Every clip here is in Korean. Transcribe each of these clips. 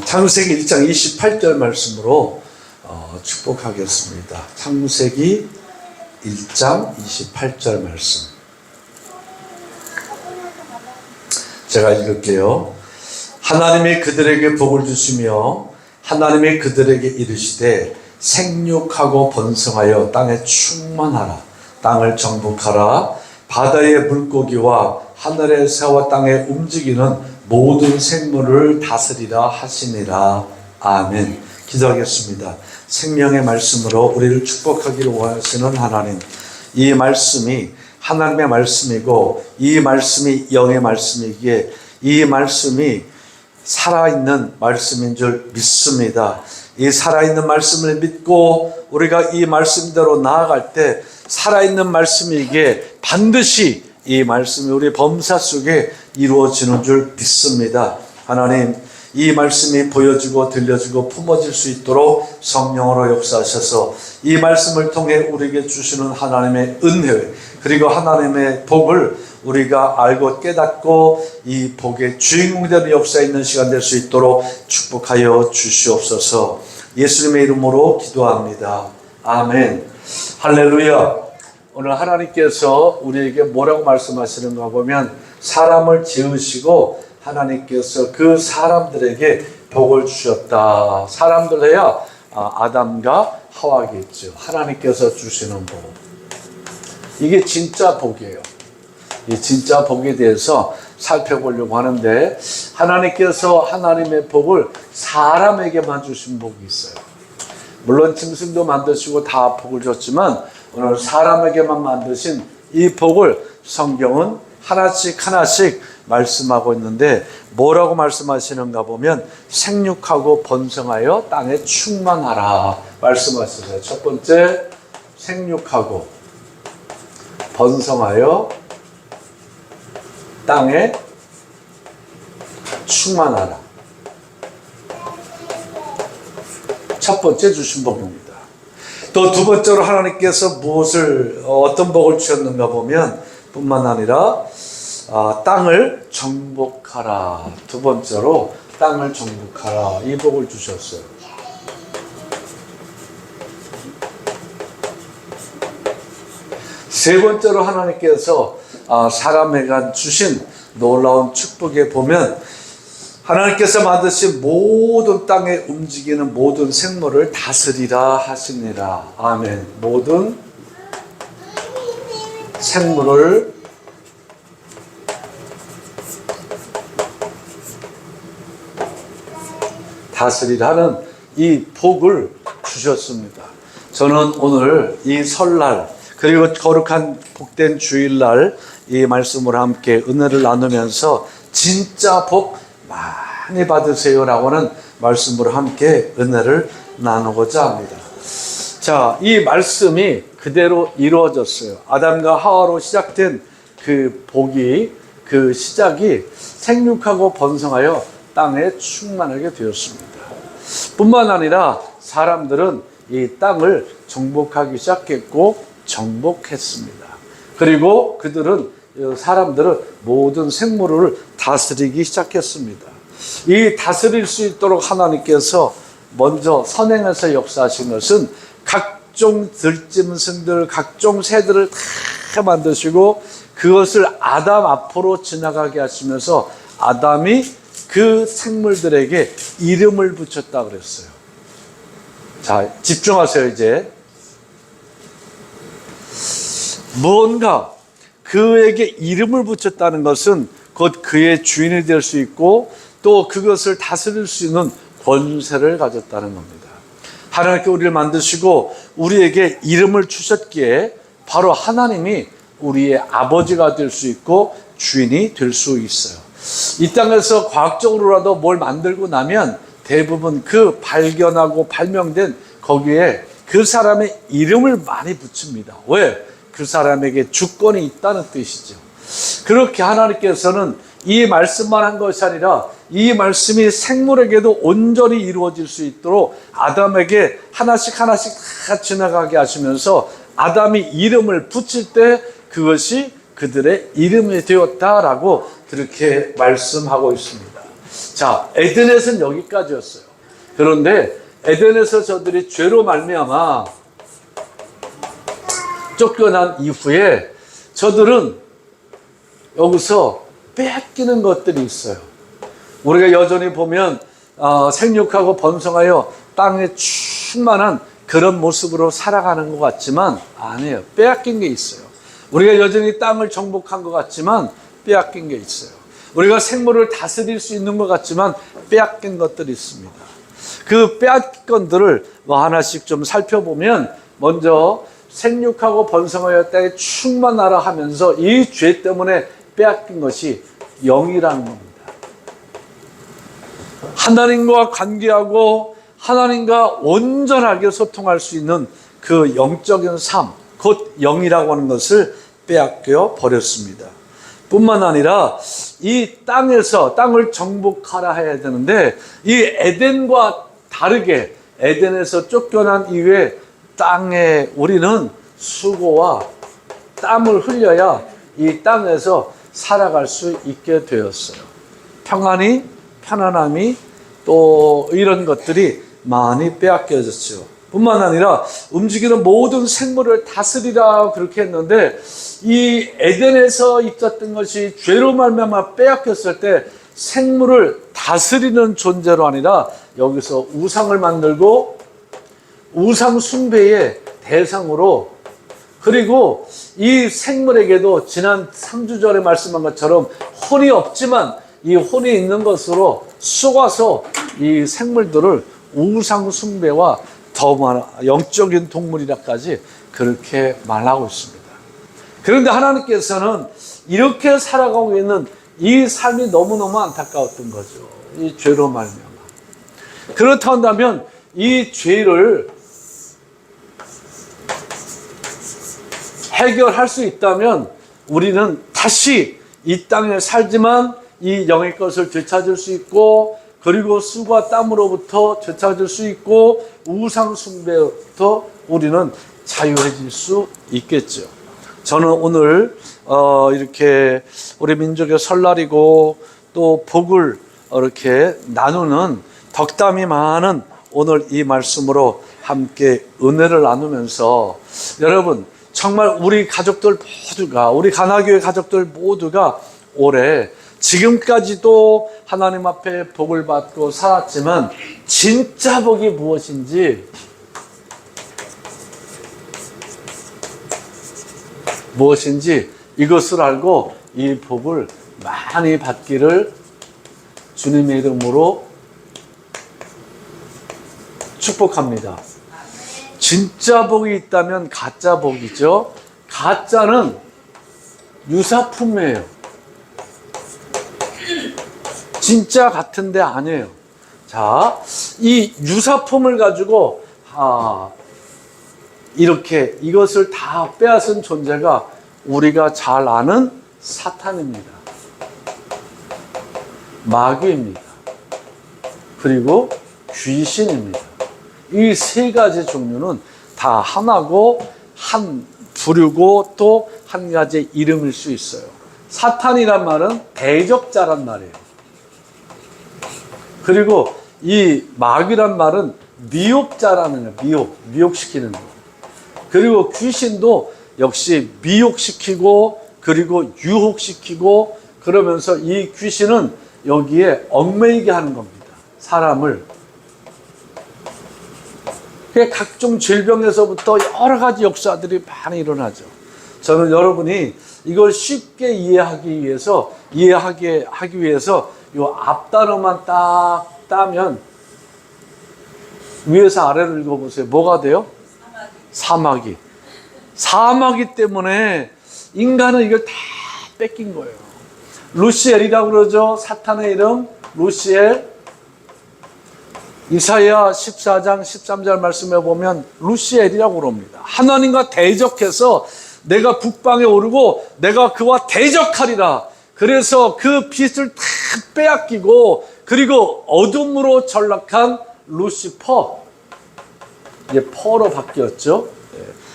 창세기 1장 28절 말씀으로 축복하겠습니다. 창세기 1장 28절 말씀. 제가 읽을게요. 하나님이 그들에게 복을 주시며 하나님이 그들에게 이르시되 생육하고 번성하여 땅에 충만하라. 땅을 정복하라. 바다의 물고기와 하늘의 새와 땅에 움직이는 모든 생물을 다스리라 하시니라. 아멘. 기도하겠습니다. 생명의 말씀으로 우리를 축복하기를 원하시는 하나님, 이 말씀이 하나님의 말씀이고 이 말씀이 영의 말씀이기에 이 말씀이 살아있는 말씀인 줄 믿습니다. 이 살아있는 말씀을 믿고 우리가 이 말씀대로 나아갈 때 살아있는 말씀이기에 반드시 이 말씀이 우리 범사 속에 이루어지는 줄 믿습니다. 하나님, 이 말씀이 보여지고 들려지고 품어질 수 있도록 성령으로 역사하셔서 이 말씀을 통해 우리에게 주시는 하나님의 은혜 그리고 하나님의 복을 우리가 알고 깨닫고 이 복의 주인공 되는 역사에 있는 시간 될 수 있도록 축복하여 주시옵소서. 예수님의 이름으로 기도합니다. 아멘. 할렐루야. 오늘 하나님께서 우리에게 뭐라고 말씀하시는가 보면 사람을 지으시고 하나님께서 그 사람들에게 복을 주셨다. 사람들 해야 아담과 하와겠죠. 하나님께서 주시는 복. 이게 진짜 복이에요. 이 진짜 복에 대해서 살펴보려고 하는데 하나님께서 하나님의 복을 사람에게만 주신 복이 있어요. 물론 짐승도 만드시고 다 복을 줬지만 오늘 사람에게만 만드신 이 복을 성경은 하나씩 하나씩 말씀하고 있는데 뭐라고 말씀하시는가 보면 생육하고 번성하여 땅에 충만하라 말씀하시죠. 첫 번째 생육하고 번성하여 땅에 충만하라. 첫 번째 주신 복입니다. 또 두 번째로 하나님께서 어떤 복을 주셨는가 보면 뿐만 아니라 땅을 정복하라. 두 번째로 땅을 정복하라. 이 복을 주셨어요. 세 번째로 하나님께서 사람에게 주신 놀라운 축복에 보면 하나님께서 만드신 모든 땅에 움직이는 모든 생물을 다스리라 하시니라. 아멘. 모든 생물을 다스리라는 이 복을 주셨습니다. 저는 오늘 이 설날 그리고 거룩한 복된 주일날 이 말씀을 함께 은혜를 나누면서 진짜 복 많이 받으세요라고 하는 말씀으로 함께 은혜를 나누고자 합니다. 자, 이 말씀이 그대로 이루어졌어요. 아담과 하와로 시작된 그 복이 그 시작이 생육하고 번성하여 땅에 충만하게 되었습니다. 뿐만 아니라 사람들은 이 땅을 정복하기 시작했고 정복했습니다. 그리고 사람들은 모든 생물을 다스리기 시작했습니다. 이 다스릴 수 있도록 하나님께서 먼저 선행해서 역사하신 것은 각종 들짐승들, 각종 새들을 다 만드시고 그것을 아담 앞으로 지나가게 하시면서 아담이 그 생물들에게 이름을 붙였다 그랬어요. 자, 집중하세요. 이제 무언가 그에게 이름을 붙였다는 것은 곧 그의 주인이 될 수 있고 또 그것을 다스릴 수 있는 권세를 가졌다는 겁니다. 하나님께 우리를 만드시고 우리에게 이름을 주셨기에 바로 하나님이 우리의 아버지가 될 수 있고 주인이 될 수 있어요. 이 땅에서 과학적으로라도 뭘 만들고 나면 대부분 그 발견하고 발명된 거기에 그 사람의 이름을 많이 붙입니다. 왜? 그 사람에게 주권이 있다는 뜻이죠. 그렇게 하나님께서는 이 말씀만 한 것이 아니라 이 말씀이 생물에게도 온전히 이루어질 수 있도록 아담에게 하나씩 하나씩 다 지나가게 하시면서 아담이 이름을 붙일 때 그것이 그들의 이름이 되었다라고 그렇게 말씀하고 있습니다. 자, 에덴에서는 여기까지였어요. 그런데 에덴에서 저들이 죄로 말미암아 쫓겨난 이후에 저들은 여기서 뺏기는 것들이 있어요. 우리가 여전히 보면 생육하고 번성하여 땅에 충만한 그런 모습으로 살아가는 것 같지만 아니에요. 빼앗긴 게 있어요. 우리가 여전히 땅을 정복한 것 같지만 빼앗긴 게 있어요. 우리가 생물을 다스릴 수 있는 것 같지만 빼앗긴 것들이 있습니다. 그 빼앗긴 것들을 하나씩 좀 살펴보면, 먼저 생육하고 번성하여 땅에 충만하라 하면서 이 죄 때문에 빼앗긴 것이 영이라는 겁니다. 하나님과 관계하고 하나님과 온전하게 소통할 수 있는 그 영적인 삶, 곧 영이라고 하는 것을 빼앗겨 버렸습니다. 뿐만 아니라 이 땅에서 땅을 정복하라 해야 되는데, 이 에덴과 다르게 에덴에서 쫓겨난 이후에 땅에 우리는 수고와 땀을 흘려야 이 땅에서 살아갈 수 있게 되었어요. 평안이, 편안함이, 또 이런 것들이 많이 빼앗겨졌죠. 뿐만 아니라 움직이는 모든 생물을 다스리라 그렇게 했는데, 이 에덴에서 있었던 것이 죄로 말미암아 빼앗겼을 때 생물을 다스리는 존재로 아니라 여기서 우상을 만들고 우상 숭배의 대상으로, 그리고 이 생물에게도 지난 3주 전에 말씀한 것처럼 혼이 없지만 이 혼이 있는 것으로 속아서 이 생물들을 우상 숭배와 더 영적인 동물이라까지 그렇게 말하고 있습니다. 그런데 하나님께서는 이렇게 살아가고 있는 이 삶이 너무너무 안타까웠던 거죠. 이 죄로 말미암아. 그렇다 한다면 이 죄를 해결할 수 있다면 우리는 다시 이 땅에 살지만 이 영의 것을 되찾을 수 있고, 그리고 수고와 땀으로부터 되찾을 수 있고, 우상 숭배부터 우리는 자유해질 수 있겠죠. 저는 오늘 이렇게 우리 민족의 설날이고 또 복을 이렇게 나누는 덕담이 많은 오늘 이 말씀으로 함께 은혜를 나누면서, 여러분 정말 우리 가족들 모두가, 우리 가나교회 가족들 모두가 올해 지금까지도 하나님 앞에 복을 받고 살았지만 진짜 복이 무엇인지 이것을 알고 이 복을 많이 받기를 주님의 이름으로 축복합니다. 진짜 복이 있다면 가짜 복이죠. 가짜는 유사품이에요. 진짜 같은데 아니에요. 자, 이 유사품을 가지고 이렇게 이것을 다 빼앗은 존재가 우리가 잘 아는 사탄입니다. 마귀입니다. 그리고 귀신입니다. 이 세 가지 종류는 다 하나고 한 부류고 또 한 가지 이름일 수 있어요. 사탄이란 말은 대적자란 말이에요. 그리고 이 마귀란 말은 미혹자라는 거예요. 미혹시키는 거. 그리고 귀신도 역시 미혹시키고 그리고 유혹시키고, 그러면서 이 귀신은 여기에 얽매이게 하는 겁니다. 사람을. 각종 질병에서부터 여러 가지 역사들이 많이 일어나죠. 저는 여러분이 이걸 쉽게 이해하기 위해서 이 앞단어만 딱 따면, 위에서 아래로 읽어보세요. 뭐가 돼요? 사마귀. 사마귀 때문에 인간은 이걸 다 뺏긴 거예요. 루시엘이라고 그러죠. 사탄의 이름 루시엘. 이사야 14장 13절 말씀에 보면 루시엘이라고 그럽니다. 하나님과 대적해서 내가 북방에 오르고 내가 그와 대적하리라. 그래서 그 빛을 다 빼앗기고, 그리고 어둠으로 전락한 루시퍼, 이제 퍼로 바뀌었죠.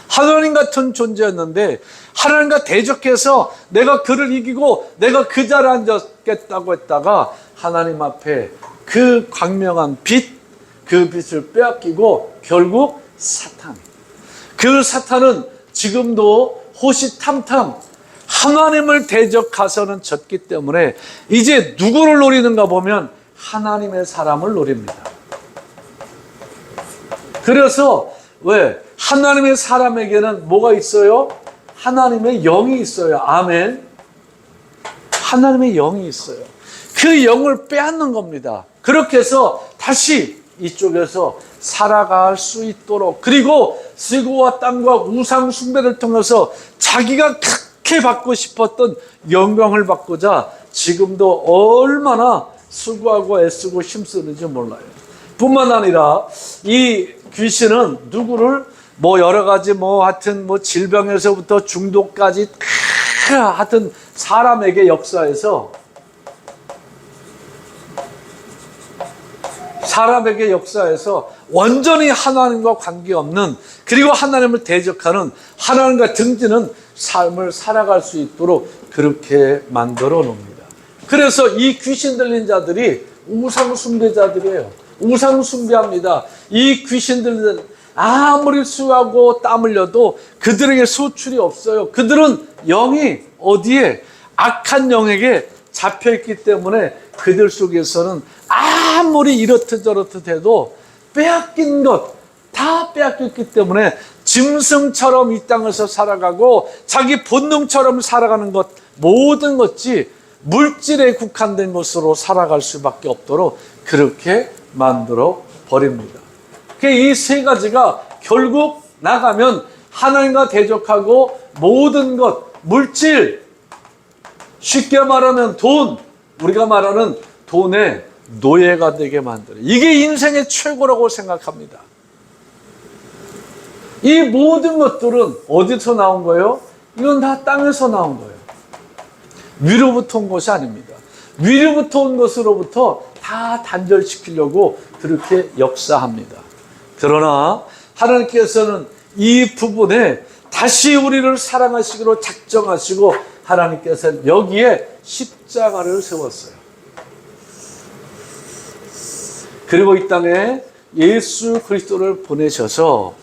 하나님 같은 존재였는데 하나님과 대적해서 내가 그를 이기고 내가 그 자리에 앉았겠다고 했다가 하나님 앞에 그 광명한 빛, 그 빛을 빼앗기고 결국 사탄, 그 사탄은 지금도 호시탐탐 하나님을 대적하서는 졌기 때문에 이제 누구를 노리는가 보면 하나님의 사람을 노립니다. 그래서 왜? 하나님의 사람에게는 뭐가 있어요? 하나님의 영이 있어요. 아멘. 하나님의 영이 있어요. 그 영을 빼앗는 겁니다. 그렇게 해서 다시 이쪽에서 살아갈 수 있도록, 그리고 지구와 땅과 우상 숭배를 통해서 자기가 크게 받고 싶었던 영광을 받고자 지금도 얼마나 수고하고 애쓰고 힘쓰는지 몰라요. 뿐만 아니라 이 귀신은 누구를 여러 가지 하여튼 질병에서부터 중독까지 하여튼 사람에게 역사에서 완전히 하나님과 관계없는, 그리고 하나님을 대적하는, 하나님과 등지는 삶을 살아갈 수 있도록 그렇게 만들어 놓습니다. 그래서 이 귀신 들린 자들이 우상 숭배자들이에요. 우상 숭배합니다. 이 귀신들은 아무리 수하고 땀 흘려도 그들에게 소출이 없어요. 그들은 영이 어디에? 악한 영에게 잡혀있기 때문에 그들 속에서는 아무리 이렇듯 저렇듯 해도 빼앗긴 것 다 빼앗겼기 때문에 짐승처럼 이 땅에서 살아가고 자기 본능처럼 살아가는 것, 모든 것이 물질에 국한된 것으로 살아갈 수밖에 없도록 그렇게 만들어 버립니다. 이 세 가지가 결국 나가면 하나님과 대적하고 모든 것, 물질, 쉽게 말하면 돈, 우리가 말하는 돈의 노예가 되게 만들어요. 이게 인생의 최고라고 생각합니다. 이 모든 것들은 어디서 나온 거예요? 이건 다 땅에서 나온 거예요. 위로부터 온 것이 아닙니다. 위로부터 온 것으로부터 다 단절시키려고 그렇게 역사합니다. 그러나 하나님께서는 이 부분에 다시 우리를 사랑하시기로 작정하시고 하나님께서는 여기에 십자가를 세웠어요. 그리고 이 땅에 예수 그리스도를 보내셔서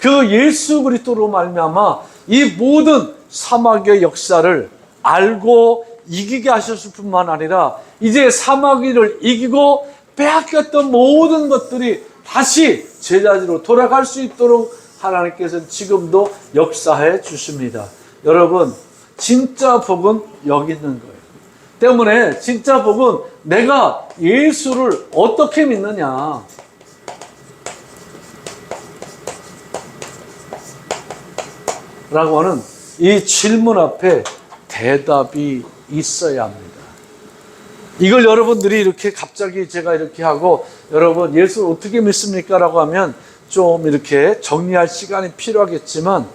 그 예수 그리스도로 말미암아 이 모든 사마귀의 역사를 알고 이기게 하셨을 뿐만 아니라 이제 사마귀를 이기고 빼앗겼던 모든 것들이 다시 제자리로 돌아갈 수 있도록 하나님께서는 지금도 역사해 주십니다. 여러분, 진짜 복은 여기 있는 거예요. 때문에 진짜 복은 내가 예수를 어떻게 믿느냐, 라고 하는 이 질문 앞에 대답이 있어야 합니다. 이걸 여러분들이 이렇게 갑자기 제가 이렇게 하고 여러분 예수를 어떻게 믿습니까? 라고 하면 좀 이렇게 정리할 시간이 필요하겠지만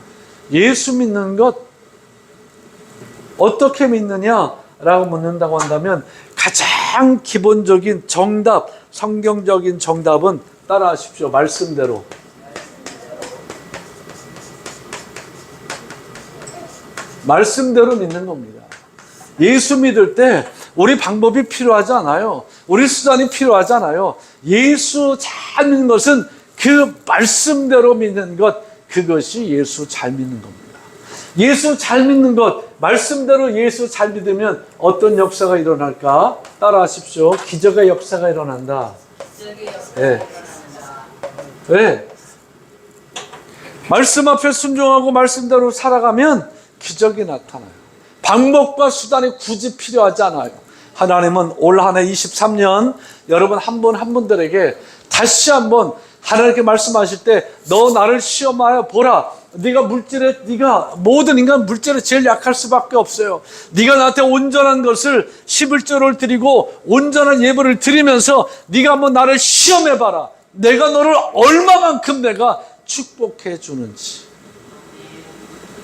예수 믿는 것 어떻게 믿느냐라고 묻는다고 한다면 가장 기본적인 정답, 성경적인 정답은 따라하십시오. 말씀대로. 말씀대로 믿는 겁니다. 예수 믿을 때 우리 방법이 필요하지 않아요. 우리 수단이 필요하지 않아요. 예수 잘 믿는 것은 그 말씀대로 믿는 것, 그것이 예수 잘 믿는 겁니다. 예수 잘 믿는 것, 말씀대로 예수 잘 믿으면 어떤 역사가 일어날까? 따라하십시오. 기적의 역사가 일어난다. 네. 왜? 말씀 앞에 순종하고 말씀대로 살아가면 기적이 나타나요. 방법과 수단이 굳이 필요하지 않아요. 하나님은 올 한 해 23년 여러분 한 분 한 분들에게 다시 한번 하나님께 말씀하실 때 너 나를 시험하여 보라. 네가 모든 인간 물질에 제일 약할 수밖에 없어요. 네가 나한테 온전한 것을 11조를 드리고 온전한 예물을 드리면서 네가 한번 나를 시험해 봐라. 내가 너를 얼마만큼 내가 축복해 주는지.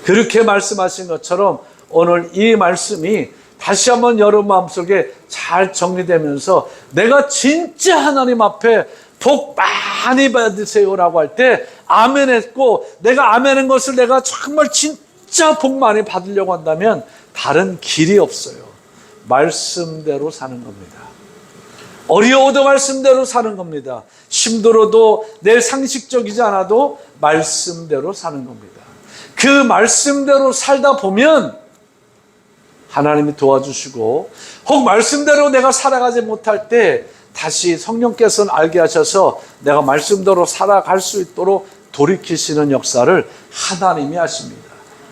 그렇게 말씀하신 것처럼 오늘 이 말씀이 다시 한번 여러분 마음속에 잘 정리되면서 내가 진짜 하나님 앞에 복 많이 받으세요라고 할 때 아멘했고 내가 아멘한 것을 내가 정말 진짜 복 많이 받으려고 한다면 다른 길이 없어요. 말씀대로 사는 겁니다. 어려워도 말씀대로 사는 겁니다. 힘들어도 내 상식적이지 않아도 말씀대로 사는 겁니다. 그 말씀대로 살다 보면 하나님이 도와주시고, 혹 말씀대로 내가 살아가지 못할 때 다시 성령께서는 알게 하셔서 내가 말씀대로 살아갈 수 있도록 돌이키시는 역사를 하나님이 하십니다.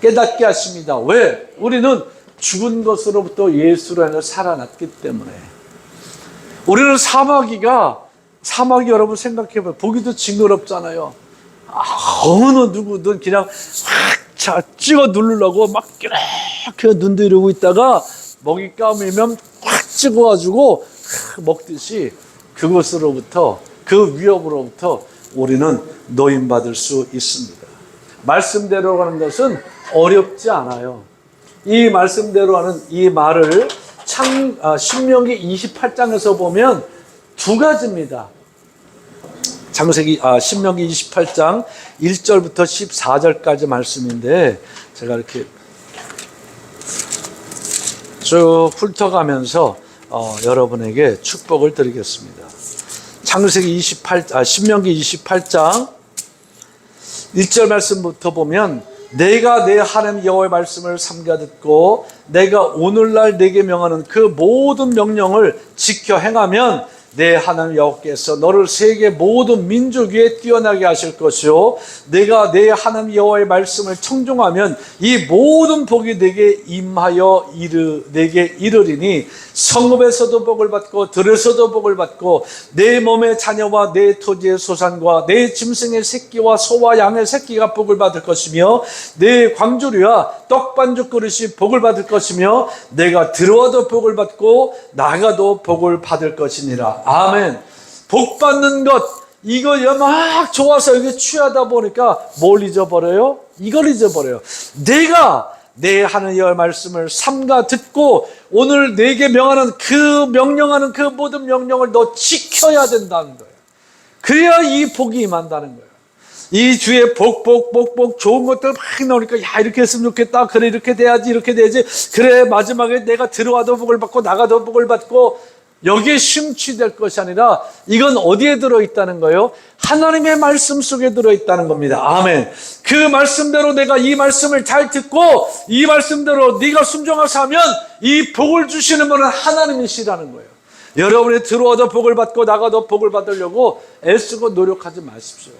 깨닫게 하십니다. 왜? 우리는 죽은 것으로부터 예수로 인해 살아났기 때문에. 우리는 사마귀 여러분 생각해봐요. 보기도 징그럽잖아요. 어느 누구든 그냥 확 찍어 누르려고 막 이렇게 눈도 이러고 있다가 먹이 까물면 확 찍어가지고 먹듯이 그것으로부터, 그 위협으로부터 우리는 노임받을 수 있습니다. 말씀대로 가는 것은 어렵지 않아요. 이 말씀대로 하는 이 말을 신명기 28장에서 보면 두 가지입니다. 신명기 28장 1절부터 14절까지 말씀인데 제가 이렇게 쭉 훑어가면서 여러분에게 축복을 드리겠습니다. 신명기 28장 1절 말씀부터 보면 내가 내 하나님 여호와의 말씀을 삼가 듣고 내가 오늘날 내게 명하는 그 모든 명령을 지켜 행하면 내 하나님 여호와께서 너를 세계 모든 민족 위에 뛰어나게 하실 것이요 내가 내 하나님 여호와의 말씀을 청종하면 이 모든 복이 내게 임하여 내게 이르리니 성읍에서도 복을 받고 들에서도 복을 받고 내 몸의 자녀와 내 토지의 소산과 내 짐승의 새끼와 소와 양의 새끼가 복을 받을 것이며 내 광주리와 떡반죽 그릇이 복을 받을 것이며 내가 들어와도 복을 받고 나가도 복을 받을 것이니라. 아멘. 복 받는 것, 이거 막 좋아서 이게 취하다 보니까 뭘 잊어버려요? 이걸 잊어버려요. 내가 내 하나님의 말씀을 삼가 듣고 오늘 내게 명하는 명령하는 그 모든 명령을 너 지켜야 된다는 거예요. 그래야 이 복이 임한다는 거예요. 이 주에 복 좋은 것들 막 나오니까 야 이렇게 했으면 좋겠다. 그래 이렇게 돼야지 그래 마지막에 내가 들어와도 복을 받고 나가도 복을 받고 여기에 심취될 것이 아니라 이건 어디에 들어있다는 거예요? 하나님의 말씀 속에 들어있다는 겁니다. 아멘. 그 말씀대로 내가 이 말씀을 잘 듣고 이 말씀대로 네가 순종해서 하면 이 복을 주시는 분은 하나님이시라는 거예요. 여러분이 들어와도 복을 받고 나가도 복을 받으려고 애쓰고 노력하지 마십시오.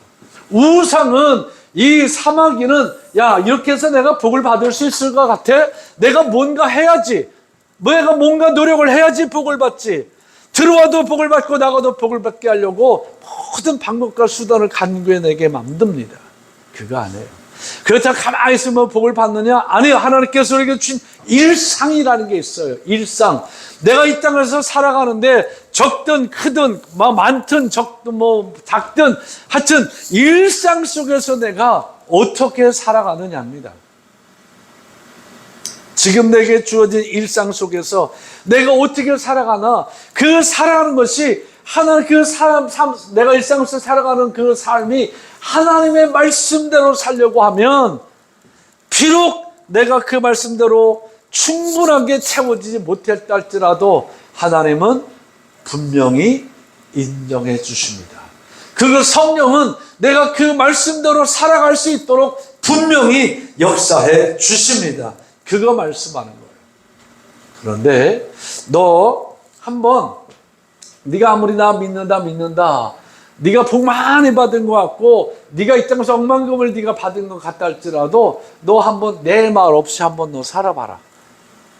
우상은, 이 사마귀는 야 이렇게 해서 내가 복을 받을 수 있을 것 같아? 내가 뭔가 해야지, 내가 뭔가 노력을 해야지 복을 받지. 들어와도 복을 받고 나가도 복을 받게 하려고 모든 방법과 수단을 간구해내게 만듭니다. 그거 아니에요. 그렇다고 가만히 있으면 복을 받느냐? 아니요. 하나님께서 우리에게 주신 일상이라는 게 있어요. 일상. 내가 이 땅에서 살아가는데 적든 크든 많든 적든 작든 하여튼 일상 속에서 내가 어떻게 살아가느냐입니다. 지금 내게 주어진 일상 속에서 내가 어떻게 살아가나, 그 살아가는 것이 하나님 내가 일상 속에서 살아가는 그 삶이 하나님의 말씀대로 살려고 하면 비록 내가 그 말씀대로 충분하게 채워지지 못했다 할지라도 하나님은 분명히 인정해 주십니다. 그 성령은 내가 그 말씀대로 살아갈 수 있도록 분명히 역사해 주십니다. 그거 말씀하는 거예요. 그런데 너 한번 네가 아무리 나 믿는다 네가 복 많이 받은 것 같고 네가 이 땅에서 억만금을 네가 받은 것 같다 할지라도 너 한번 내 말 없이 한번 너 살아봐라.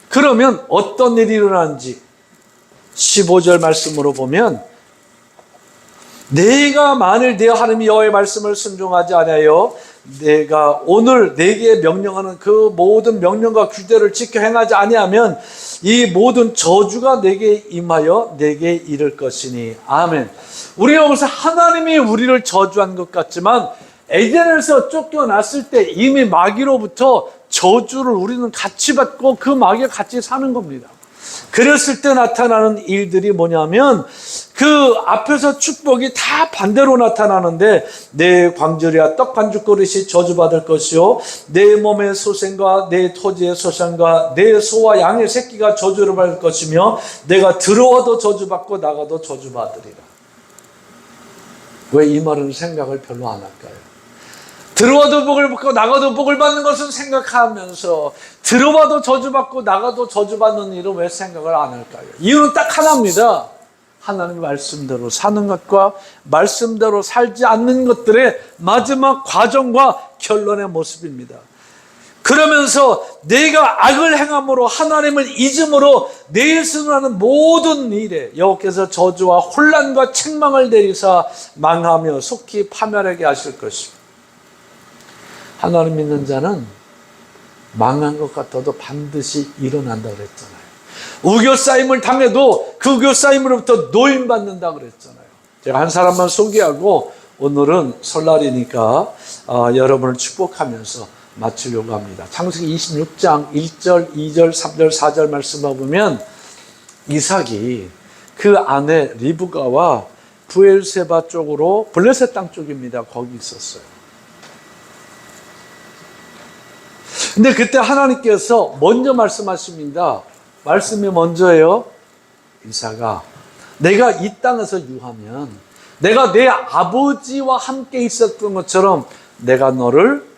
그러면 어떤 일이 일어나는지 15절 말씀으로 보면 내가 만일 내 하나님 여호와의 말씀을 순종하지 않아요 내가 오늘 내게 명령하는 그 모든 명령과 규례를 지켜 행하지 아니하면 이 모든 저주가 내게 임하여 내게 이를 것이니. 아멘. 우리가 여기서 하나님이 우리를 저주한 것 같지만 에덴에서 쫓겨났을 때 이미 마귀로부터 저주를 우리는 같이 받고 그 마귀와 같이 사는 겁니다. 그랬을 때 나타나는 일들이 뭐냐면 그 앞에서 축복이 다 반대로 나타나는데 내 광절이야 떡 반죽 그릇이 저주받을 것이요 내 몸의 소생과 내 토지의 소생과 내 소와 양의 새끼가 저주를 받을 것이며 내가 들어와도 저주받고 나가도 저주받으리라. 왜 이 말은 생각을 별로 안 할까요? 들어와도 복을 받고 나가도 복을 받는 것은 생각하면서 들어와도 저주받고 나가도 저주받는 일은 왜 생각을 안 할까요? 이유는 딱 하나입니다. 하나님의 말씀대로 사는 것과 말씀대로 살지 않는 것들의 마지막 과정과 결론의 모습입니다. 그러면서 내가 악을 행함으로 하나님을 잊음으로 내 스스로 하는 모든 일에 여호와께서 저주와 혼란과 책망을 내리사 망하며 속히 파멸하게 하실 것입니다. 하나님 믿는 자는 망한 것 같아도 반드시 일어난다고 그랬잖아요. 우겨싸임을 당해도 그 우겨싸임으로부터 노임받는다고 그랬잖아요. 제가 한 사람만 소개하고 오늘은 설날이니까 여러분을 축복하면서 마치려고 합니다. 창세기 26장 1절, 2절, 3절, 4절 말씀을 보면 이삭이 그 아내 리브가와 브엘세바 쪽으로 블레셋 땅 쪽입니다. 거기 있었어요. 근데 그때 하나님께서 먼저 말씀하십니다. 말씀이 먼저예요. 이삭아, 내가 이 땅에서 유하면 내가 내 아버지와 함께 있었던 것처럼 내가 너를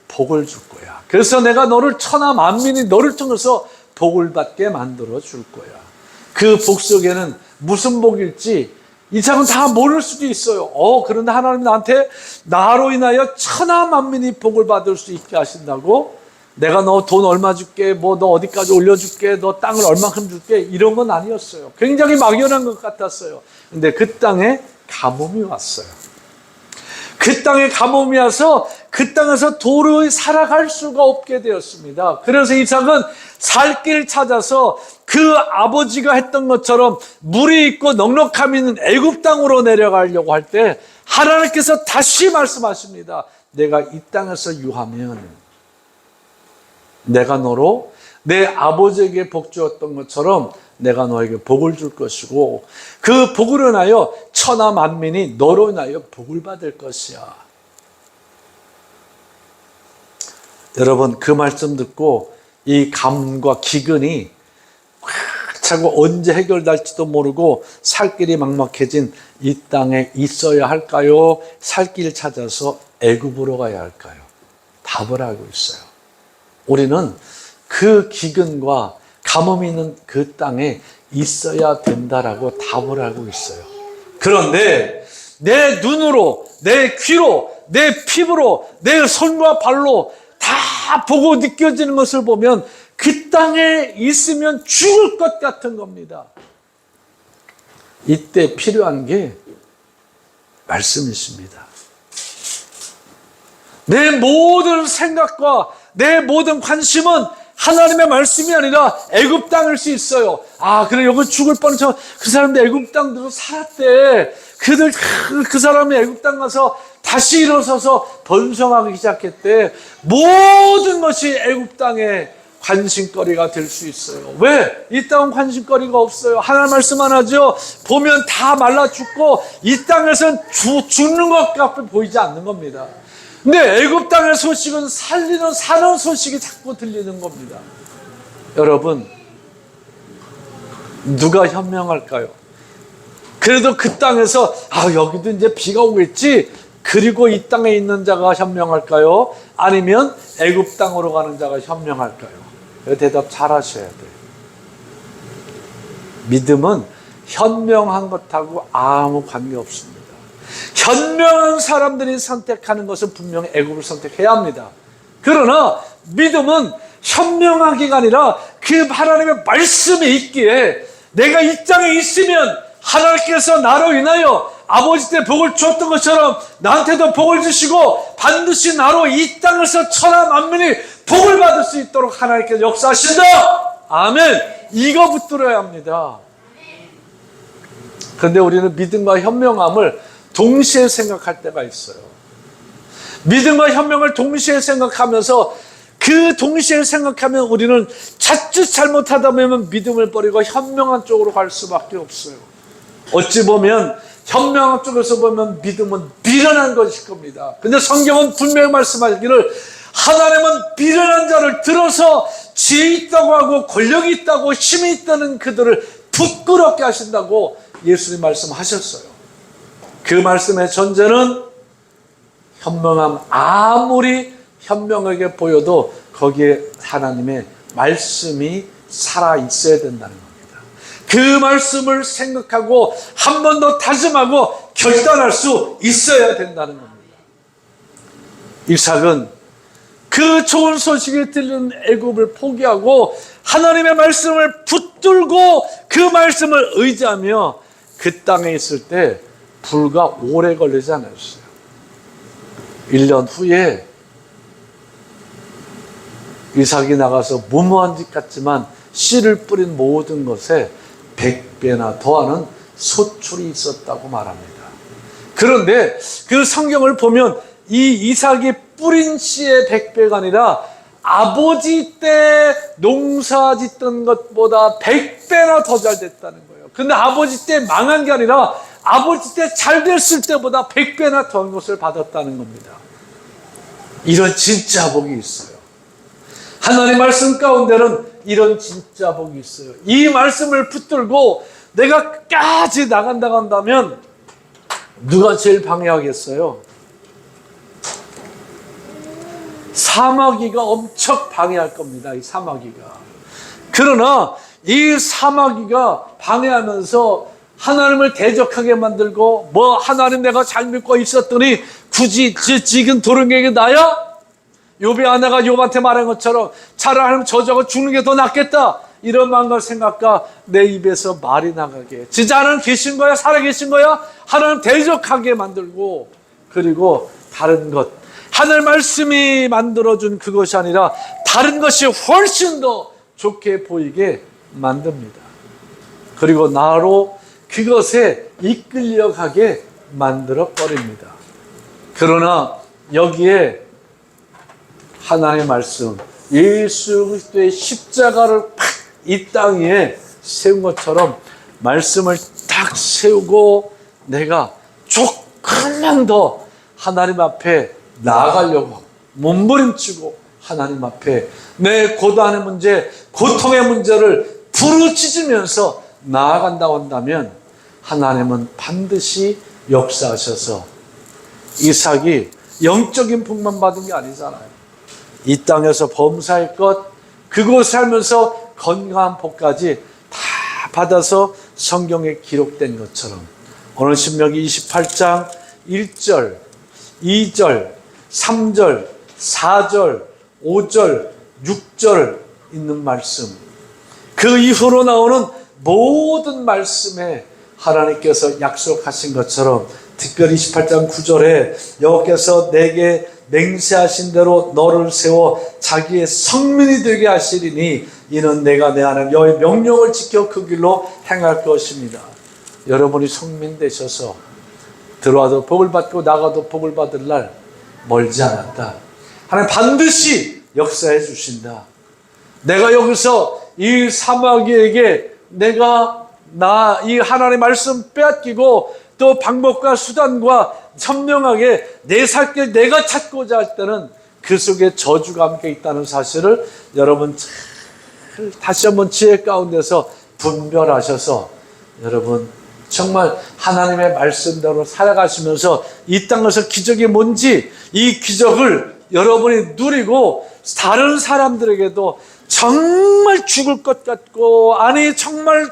복을 줄 거야. 그래서 내가 너를 천하 만민이 너를 통해서 복을 받게 만들어 줄 거야. 그 복 속에는 무슨 복일지 이삭은 다 모를 수도 있어요. 그런데 하나님 나한테 나로 인하여 천하 만민이 복을 받을 수 있게 하신다고? 내가 너 돈 얼마 줄게, 너 어디까지 올려줄게, 너 땅을 얼만큼 줄게, 이런 건 아니었어요. 굉장히 막연한 것 같았어요. 근데 그 땅에 가뭄이 왔어요. 그 땅에 가뭄이 와서 그 땅에서 도저히 살아갈 수가 없게 되었습니다. 그래서 이삭은 살 길 찾아서 그 아버지가 했던 것처럼 물이 있고 넉넉함이 있는 애굽 땅으로 내려가려고 할 때 하나님께서 다시 말씀하십니다. 내가 이 땅에서 유하면 내가 너로 내 아버지에게 복 주었던 것처럼 내가 너에게 복을 줄 것이고 그 복으로 인하여 천하 만민이 너로 인하여 복을 받을 것이야. 여러분 그 말씀 듣고 이 가뭄과 기근이 꽉 차고 언제 해결될지도 모르고 살 길이 막막해진 이 땅에 있어야 할까요? 살 길 찾아서 애굽으로 가야 할까요? 답을 알고 있어요. 우리는 그 기근과 가뭄이 있는 그 땅에 있어야 된다라고 답을 알고 있어요. 그런데 내 눈으로, 내 귀로, 내 피부로, 내 손과 발로 다 보고 느껴지는 것을 보면 그 땅에 있으면 죽을 것 같은 겁니다. 이때 필요한 게 말씀이십니다. 내 모든 생각과 내 모든 관심은 하나님의 말씀이 아니라 애굽 땅일 수 있어요. 그래 여기 죽을 뻔해서 그 사람들 애굽 땅으로 살았대. 그 사람이 애굽 땅 가서 다시 일어서서 번성하기 시작했대. 모든 것이 애굽 땅의 관심거리가 될 수 있어요. 왜? 이 땅은 관심거리가 없어요. 하나님 말씀 안 하죠. 보면 다 말라 죽고 이 땅에서는 죽는 것밖에 보이지 않는 겁니다. 근데 애굽 땅의 소식은 사는 소식이 자꾸 들리는 겁니다. 여러분, 누가 현명할까요? 그래도 그 땅에서 여기도 이제 비가 오겠지. 그리고 이 땅에 있는 자가 현명할까요? 아니면 애굽 땅으로 가는 자가 현명할까요? 대답 잘 하셔야 돼요. 믿음은 현명한 것하고 아무 관계없습니다. 현명한 사람들이 선택하는 것은 분명히 애굽을 선택해야 합니다. 그러나 믿음은 현명하기가 아니라 그 하나님의 말씀이 있기에 내가 이 땅에 있으면 하나님께서 나로 인하여 아버지 때 복을 주었던 것처럼 나한테도 복을 주시고 반드시 나로 이 땅에서 천하 만민이 복을 받을 수 있도록 하나님께서 역사하신다. 아멘. 이거 붙들어야 합니다. 그런데 우리는 믿음과 현명함을 동시에 생각할 때가 있어요. 믿음과 현명을 동시에 생각하면서 그 동시에 생각하면 우리는 자칫 잘못하다 보면 믿음을 버리고 현명한 쪽으로 갈 수밖에 없어요. 어찌 보면 현명한 쪽에서 보면 믿음은 미련한 것일 겁니다. 근데 성경은 분명히 말씀하기를 하나님은 미련한 자를 들어서 지혜 있다고 하고 권력이 있다고 힘이 있다는 그들을 부끄럽게 하신다고 예수님 말씀하셨어요. 그 말씀의 전제는 현명함, 아무리 현명하게 보여도 거기에 하나님의 말씀이 살아있어야 된다는 겁니다. 그 말씀을 생각하고 한 번 더 다짐하고 결단할 수 있어야 된다는 겁니다. 이삭은 그 좋은 소식이 들리는 애굽을 포기하고 하나님의 말씀을 붙들고 그 말씀을 의지하며 그 땅에 있을 때 불과 오래 걸리지 않았어요. 1년 후에 이삭이 나가서 무모한 짓 같지만 씨를 뿌린 모든 것에 100배나 더하는 소출이 있었다고 말합니다. 그런데 그 성경을 보면 이 이삭이 뿌린 씨의 100배가 아니라 아버지 때 농사 짓던 것보다 100배나 더 잘 됐다는 거예요. 근데 아버지 때 망한 게 아니라 아버지 때 잘 됐을 때보다 100배나 더 것을 받았다는 겁니다. 이런 진짜 복이 있어요. 하나님 말씀 가운데는 이런 진짜 복이 있어요. 이 말씀을 붙들고 내가 끝까지 나간다고 한다면 누가 제일 방해하겠어요? 사마귀가 엄청 방해할 겁니다. 이 사마귀가. 그러나 이 사마귀가 방해하면서 하나님을 대적하게 만들고 뭐 하나님 내가 잘 믿고 있었더니 굳이 지금 도른게 나야? 욥의 아내가 욥한테 말한 것처럼 차라리 하나님 저주하고 죽는 게 더 낫겠다. 이런 마음과 생각과 내 입에서 말이 나가게. 진짜 하나님 계신 거야? 살아 계신 거야? 하나님 대적하게 만들고 그리고 다른 것. 하늘 말씀이 만들어준 그것이 아니라 다른 것이 훨씬 더 좋게 보이게 만듭니다. 그리고 나로 그것에 이끌려가게 만들어 버립니다. 그러나 여기에 하나님의 말씀, 예수 그리스도의 십자가를 이 땅 위에 세운 것처럼 말씀을 딱 세우고 내가 조금만 더 하나님 앞에 나아가려고 몸부림치고 하나님 앞에 내 고단의 문제, 고통의 문제를 부르짖으면서 나아간다고 한다면 하나님은 반드시 역사하셔서 이삭이 영적인 복만 받은 게 아니잖아요. 이 땅에서 범사의 것, 그곳에 살면서 건강한 복까지 다 받아서 성경에 기록된 것처럼 오늘 신명기 28장 1절, 2절, 3절, 4절, 5절, 6절 있는 말씀, 그 이후로 나오는 모든 말씀에 하나님께서 약속하신 것처럼 특별히 28장 9절에 여호와께서 내게 맹세하신 대로 너를 세워 자기의 성민이 되게 하시리니 이는 내가 내 하나님 여호와의 명령을 지켜 그 길로 행할 것입니다. 여러분이 성민 되셔서 들어와도 복을 받고 나가도 복을 받을 날 멀지 않았다. 하나님 반드시 역사해 주신다. 내가 여기서 이 사마귀에게 내가 이 하나님의 말씀 빼앗기고 또 방법과 수단과 현명하게 내 살 길 내가 찾고자 할 때는 그 속에 저주가 함께 있다는 사실을 여러분 다시 한번 지혜 가운데서 분별하셔서 여러분 정말 하나님의 말씀대로 살아가시면서 이 땅에서 기적이 뭔지 이 기적을 여러분이 누리고 다른 사람들에게도 정말 죽을 것 같고 아니 정말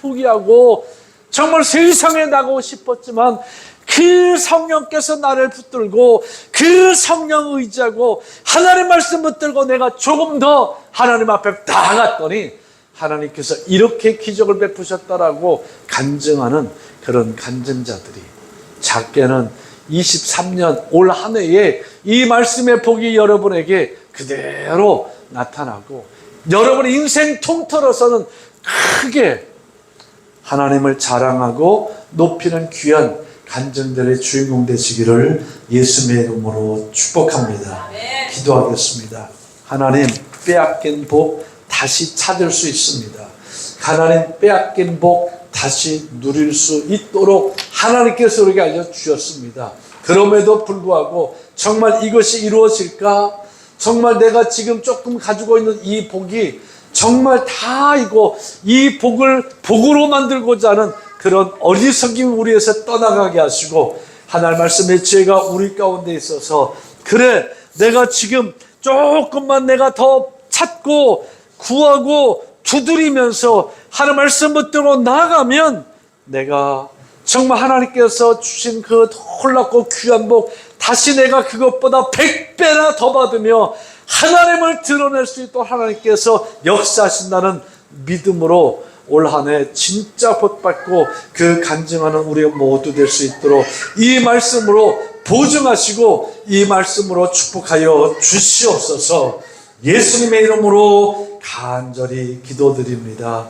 포기하고 정말 세상에 나가고 싶었지만 그 성령께서 나를 붙들고 그 성령 의지하고 하나님 말씀 붙들고 내가 조금 더 하나님 앞에 나아갔더니 하나님께서 이렇게 기적을 베푸셨다라고 간증하는 그런 간증자들이 작게는 23년 올 한 해에 이 말씀의 복이 여러분에게 그대로 나타나고 여러분의 인생 통틀어서는 크게 하나님을 자랑하고 높이는 귀한 간증들의 주인공 되시기를 예수님의 이름으로 축복합니다. 기도하겠습니다. 하나님 빼앗긴 복 다시 찾을 수 있습니다. 하나님 빼앗긴 복 다시 누릴 수 있도록 하나님께서 우리에게 알려주셨습니다. 그럼에도 불구하고 정말 이것이 이루어질까? 정말 내가 지금 조금 가지고 있는 이 복이 정말 다이고 이 복을 복으로 만들고자 하는 그런 어리석임 우리에서 떠나가게 하시고 하나님 말씀의 지혜가 우리 가운데 있어서 그래 내가 지금 조금만 내가 더 찾고 구하고 두드리면서 하나님 말씀 붙들고 나아가면 내가 정말 하나님께서 주신 그 놀랍고 귀한 복 다시 내가 그것보다 100배나 더 받으며 하나님을 드러낼 수 있도록 하나님께서 역사하신다는 믿음으로 올 한 해 진짜 복받고 그 간증하는 우리 모두 될 수 있도록 이 말씀으로 보증하시고 이 말씀으로 축복하여 주시옵소서. 예수님의 이름으로 간절히 기도드립니다.